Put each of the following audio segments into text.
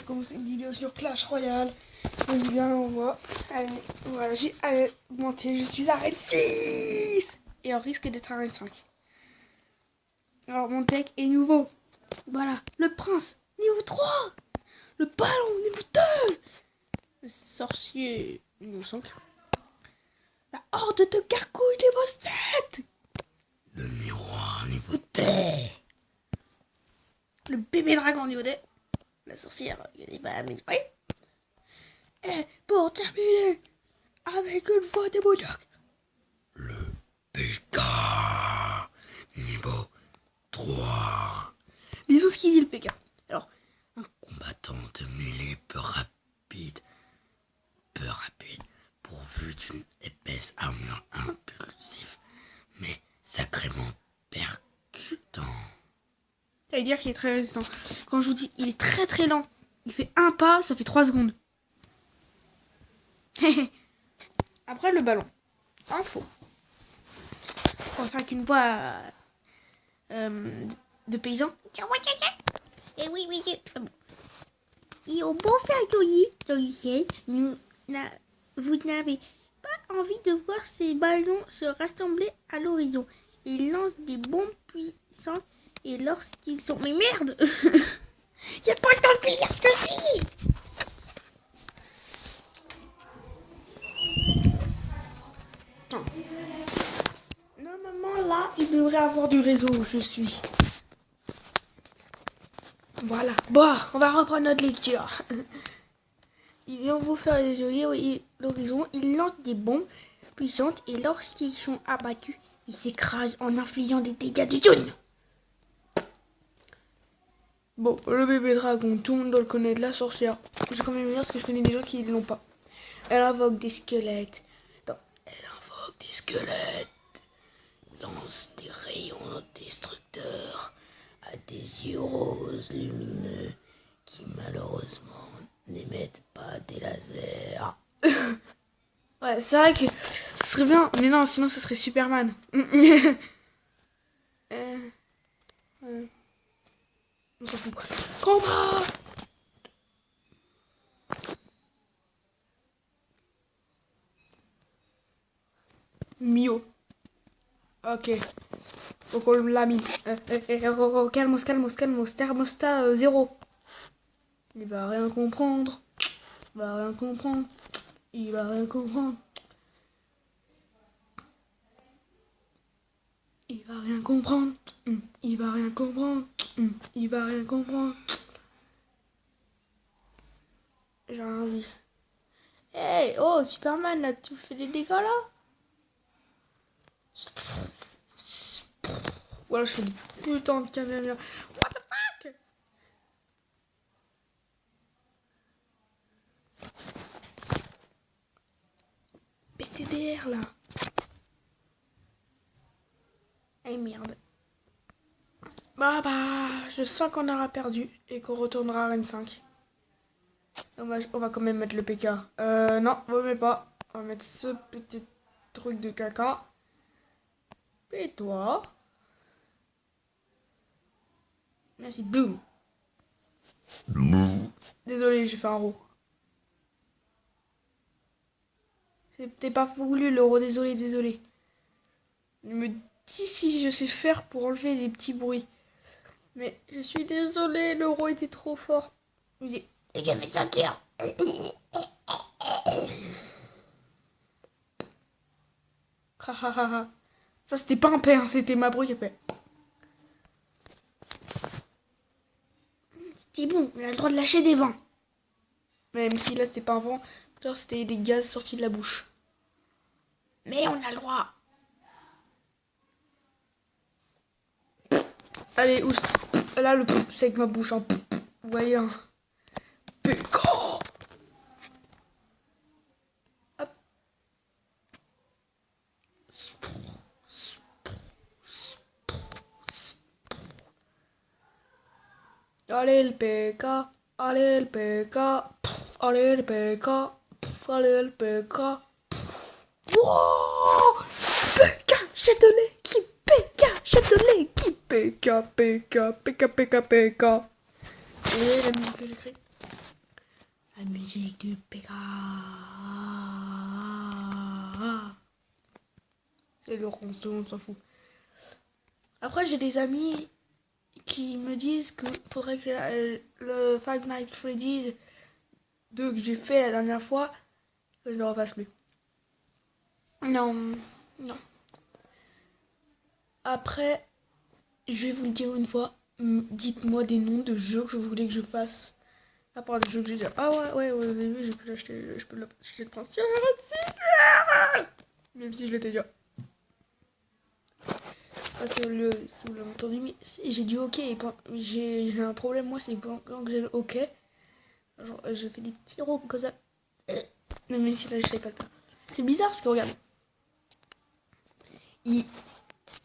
commencer une vidéo sur Clash Royale. Et bien, on voit. Allez, voilà, j'ai augmenté. Je suis à Raid 6 et on risque d'être à Raid 5. Alors, mon tech est nouveau. Voilà, le prince, niveau 3. Le ballon, niveau 2. Le sorcier, niveau 5. La horde de gargouilles, niveau 7. Le miroir, niveau 2. Le bébé dragon, niveau 2. La sorcière, il n'est pas améliorée. Et pour terminer, avec une voix démoniaque, Le PK, niveau 3. lisons ce qu'il dit le PK. Alors, Combattant de mêlée peu rapide, pourvu d'une épaisse armure impulsive, mais sacrément percutant. ça veut dire qu'il est très résistant. Quand je vous dis, il est très très lent. Il fait un pas, ça fait 3 secondes. Après le ballon. Info. On va faire qu'une voix de paysan. Et oui, et au beau faire accueillir logiciel, vous n'avez pas envie de voir ces ballons se rassembler à l'horizon. Ils lancent des bombes puissantes et lorsqu'ils sont... Mais merde. J'ai pas le temps de finir ce que je dis. Normalement là, il devrait avoir du réseau où je suis. Voilà. Bon, on va reprendre notre lecture. Ils vont vous faire des jolis l'horizon. Ils lancent des bombes puissantes et lorsqu'ils sont abattus, ils s'écrasent en infligeant des dégâts de zone. Bon, le bébé dragon, tout le monde doit le connaître. La sorcière, j'ai quand même dire parce que je connais des gens qui ne l'ont pas. Elle invoque des squelettes. Non, Elle invoque des squelettes, lance des rayons destructeurs à des yeux roses lumineux qui malheureusement n'émettent pas des lasers. ouais, c'est vrai que ce serait bien, mais non, sinon ce serait Superman. On s'en fout. Combat! Mio. Ok. Faut qu'on l'a mis. Calmos. Thermostat 0. Il va rien comprendre. Il va rien comprendre. Il va rien comprendre. Il va rien comprendre. Il va rien comprendre. Il va rien comprendre. J'ai rien dit. Hey, oh, Superman, là, tu fais des dégâts, là? Voilà, je suis une putain de camionneur. What the fuck? PTDR, là. Eh merde. Bah, je sens qu'on aura perdu et qu'on retournera à 25. Dommage, on va quand même mettre le PK. Non, on met pas. On va mettre ce petit truc de caca. Et toi. Merci, boum. Désolé, j'ai fait un roux. C'était pas voulu l'euro, désolé. Je me dis si je sais faire pour enlever les petits bruits. Mais je suis désolé, l'euro était trop fort. Il me disait, Et j'ai fait sortir. Ça c'était pas un père, c'était ma bruit qui a fait. C'était bon, on a le droit de lâcher des vents. Même si là c'était pas un vent, c'était des gaz sortis de la bouche. Mais on a le droit. Allez, où là le c'est avec ma bouche. Hein. Vous voyez, hein. Pécan. Hop. Allez le PK, allez le PK, allez le PK, allez le PK. Wow, PK, chef de l'équipe, PK, chef de l'équipe, PK. Et la musique que j'écris. La musique du Pega. C'est le ronceau, on s'en fout. Après, j'ai des amis qui me disent qu'il faudrait que le Five Nights at Freddy's 2 que j'ai fait la dernière fois, que je le refasse plus. Non, non. Après, je vais vous le dire une fois. Dites-moi des noms de jeux que vous voulez que je fasse. À part des jeux que j'ai dit. Ah ouais, vous avez vu, j'ai pu l'acheter. Je peux l'acheter le principe. Même si je l'étais déjà. Ah, si vous l'avez entendu, mais j'ai dit ok. J'ai un problème, moi, c'est quand j'ai le ok. Genre, je fais des petits rots comme ça. Même si là, je sais pas le faire. C'est bizarre parce que regarde.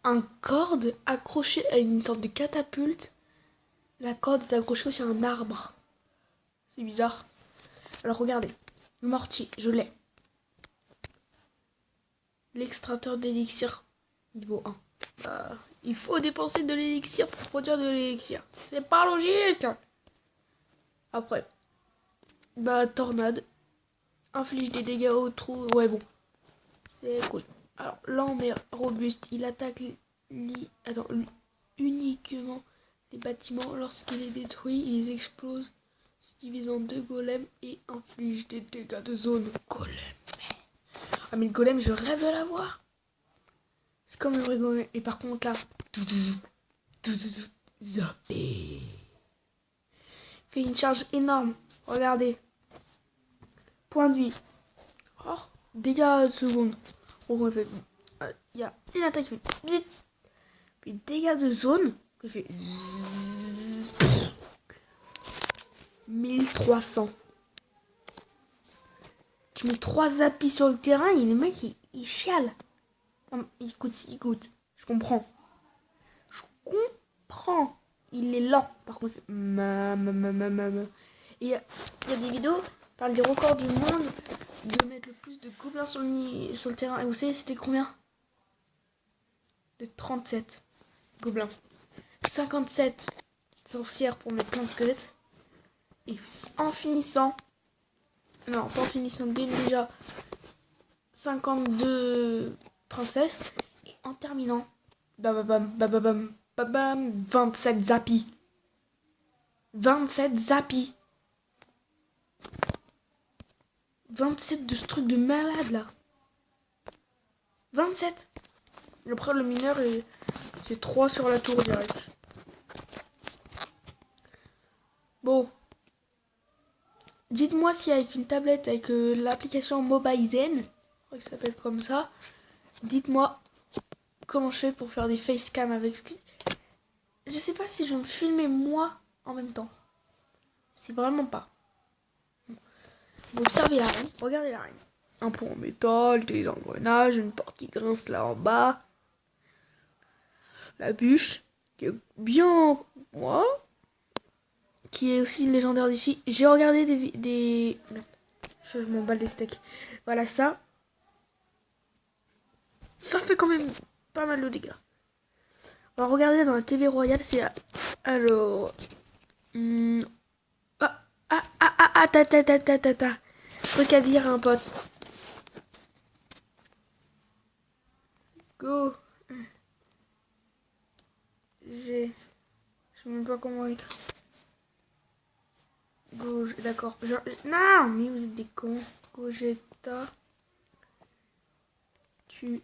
Un corde accrochée à une sorte de catapulte. La corde est accrochée aussi à un arbre. C'est bizarre. Alors regardez. Le mortier, je l'ai. L'extracteur d'élixir, niveau 1. Il faut dépenser de l'élixir pour produire de l'élixir. C'est pas logique. Après. Tornade. Inflige des dégâts au trou. Ouais, bon. C'est cool. Alors, lent mais robuste. Il attaque uniquement les bâtiments. Lorsqu'il est détruit, il les explose. Se divise en 2 golems et inflige des dégâts de zone. Golem. Ah, mais le golem, je rêve de l'avoir. C'est comme le vrai golem. Et par contre, là. Zappé. Fait une charge énorme. Regardez. Point de vie. Oh, dégâts de seconde. On fait. Il y a une attaque qui fait. Zit. Puis dégâts de zone. Qui fait. 1300. Tu mets 3 zappis sur le terrain et le mec il chiale. Il coûte. Je comprends. Il est lent parce qu'on fait. Et il y a des vidéos parlent des records du monde de mettre le plus de gobelins sur le terrain. Et vous savez c'était combien? De 37 gobelins. 57 sorcières pour mettre plein de squelettes. Et en finissant. Non, pas en finissant déjà 52 princesses. Et en terminant. Bam, 27 zappis. 27 zappis. 27 de ce truc de malade là. 27. Après le mineur, c'est 3 sur la tour direct. Bon. Dites-moi si avec une tablette, avec l'application Mobizen, je crois que ça s'appelle comme ça, dites-moi comment je fais pour faire des facecam avec. Je sais pas si je vais me filmer moi en même temps. C'est vraiment pas. Vous observez la reine, regardez la reine. Un pont en métal, des engrenages, une porte qui grince là en bas. La bûche, qui est bien moi. Qui est aussi une légendaire d'ici. J'ai regardé des... Je m'emballe des steaks. Voilà ça. Ça fait quand même pas mal de dégâts. On va regarder dans la TV royale, c'est... Alors... Ta. Truc à dire à un pote. Go. Je sais même pas comment écrire. D'accord. Non, mais vous êtes des cons. Gogeta. Tu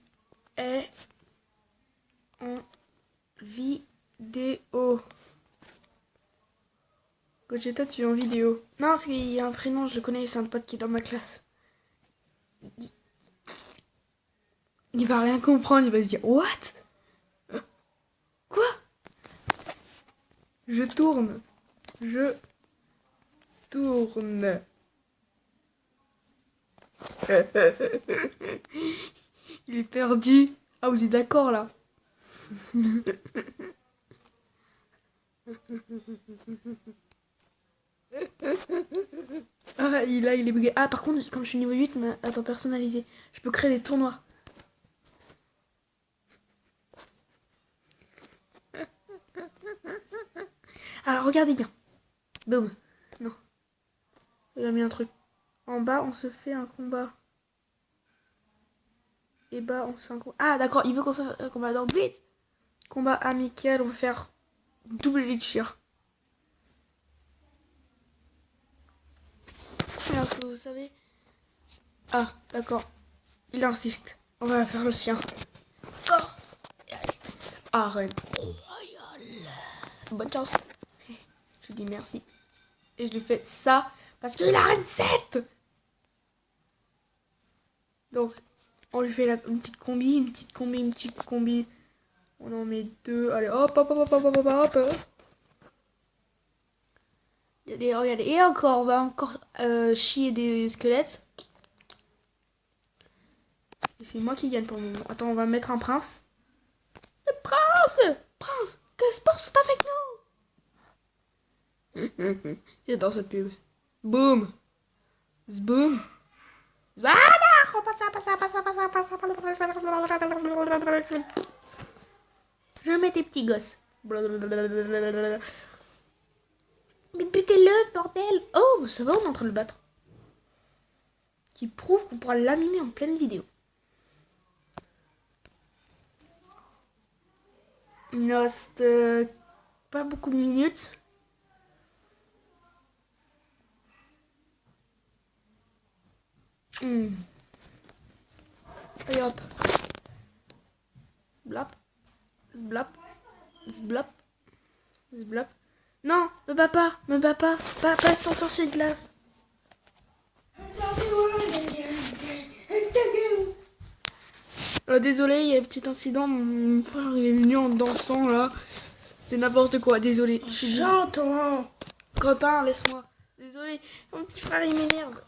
es en vidéo. Gogeta, tu es en vidéo. Non, parce qu'il y a un prénom, je le connais, c'est un pote qui est dans ma classe. Il va rien comprendre, il va se dire what? Quoi? Je tourne. Il est perdu. Ah, vous êtes d'accord là? Ah, il est bugué. Ah, par contre, comme je suis niveau 8, mais attends, personnalisé. Je peux créer des tournois. Alors, regardez bien. Boum. Non. Il a mis un truc. En bas, on se fait un combat. Et bas, on se fait un combat. Ah, d'accord, il veut qu'on se fasse un combat. Donc, vite! Combat amical, on va faire double lecture. Alors que vous savez... Ah, d'accord. Il insiste. On va faire le sien. Corps. Arène royale. Bonne chance. Je lui dis merci. Et je lui fais ça parce qu'il a arène 7. Donc, on lui fait une petite combi, une petite combi. On en met 2. Allez, hop, hop, hop, hop, hop, hop, hop. Regardez, et encore, on va encore chier des squelettes. Et c'est moi qui gagne pour le moment. Attends, on va mettre un prince. Le prince! Prince, que sports sont avec nous! J'adore cette pub. Boum! Zboum! Ah non! Je mets tes petits gosses. Mais butez-le, bordel! Oh, ça va, on est en train de le battre. Qui prouve qu'on pourra laminer en pleine vidéo. Il ne reste pas beaucoup de minutes. Et hop. Zblap. Zblap. Zblap. Zblap. Non, me bats pas. Me bats pas. Passe ton sorcier de glace. Désolé, il y a un petit incident. Mon frère il est venu en dansant là. C'était n'importe quoi. Désolé. J'entends. Quentin, laisse-moi. Désolé. Mon petit frère il m'énerve.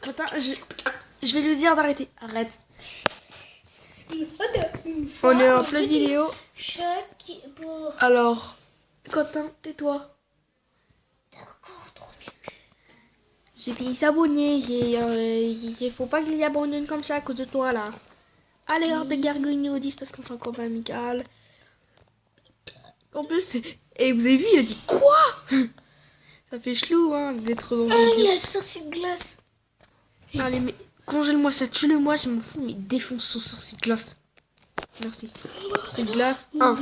Quentin, je vais lui dire d'arrêter. Arrête. On est en pleine vidéo. Alors, Quentin, tais-toi. J'ai fini s'abonner. Il faut pas qu'il y abandonne comme ça à cause de toi là. Allez, hors de Gargogno 10 parce qu'on fait un combat amical. En plus, et vous avez vu, il a dit quoi? Ça fait chelou hein d'être dans une il a sorcier de glace. Allez, mais congèle-moi ça, tue-le-moi, je m'en fous, mais défonce son sorcier de glace. Merci. Sorcier de glace 1.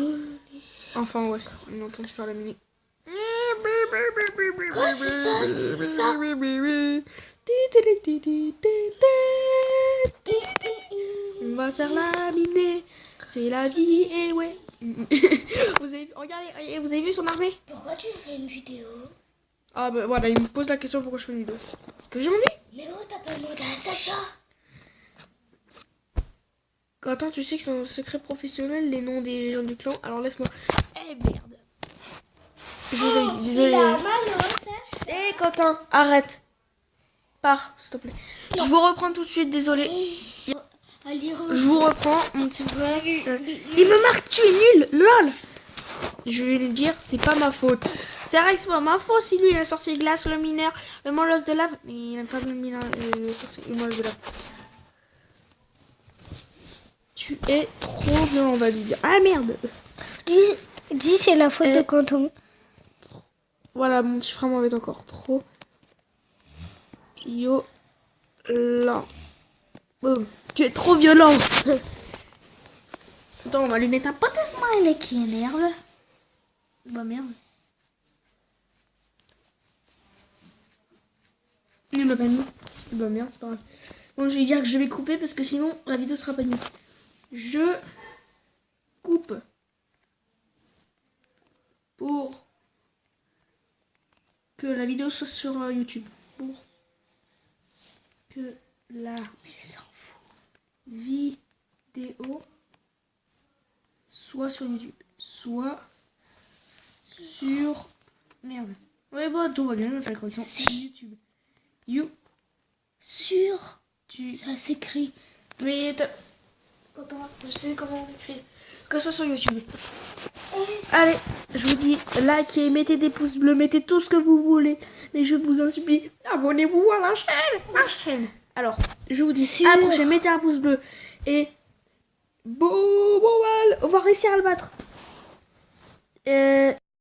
Enfin, ouais, on a entendu faire la mini. On va se faire laminer, c'est la vie, et ouais. Vous avez, regardez, vous avez vu son armée? Pourquoi tu fais une vidéo? Ah bah voilà, il me pose la question pourquoi je fais une vidéo. Parce que j'ai envie. Mais oh, t'as pas demandé à Sacha? Quentin, tu sais que c'est un secret professionnel, les noms des gens du clan, alors laisse-moi. Eh merde. Je vous avais dit, désolé. Eh Quentin, arrête. Pars, s'il te plaît. Je vous reprends tout de suite, désolé. Je vous reprends, mon petit frère. Il me marque, tu es nul, lol. Je vais lui dire, c'est pas ma faute. C'est vrai que c'est pas ma faute si lui il a sorti le glace, le mineur, le molosse de lave. Mais il n'a pas le mineur, le molosse de lave. Tu es trop violent, on va lui dire. Ah merde. Dis c'est la faute de Quentin. Voilà, mon petit frère m'en va encore trop violent. Boum. Tu es trop violent. Attends, on va lui mettre un pote smile qui énerve. Bah merde. Il m'a pas mis. Bah merde, c'est pas grave. Bon, je vais dire que je vais couper parce que sinon la vidéo sera pas mise. Je coupe pour que la vidéo soit sur YouTube. Pour que la vidéo soit sur YouTube. Soit sur... Merde. Ouais, bah tout va bien, je vais faire la correction. C'est YouTube. Sur. Tu... Ça s'écrit. Mais je sais comment on écrit. Que ce soit sur YouTube. Allez, je vous dis, likez, mettez des pouces bleus, mettez tout ce que vous voulez. Mais je vous en supplie, abonnez-vous à la chaîne. Alors, je vous dis, à la prochaine, mettez un pouce bleu. Et bon, on va réussir à le battre.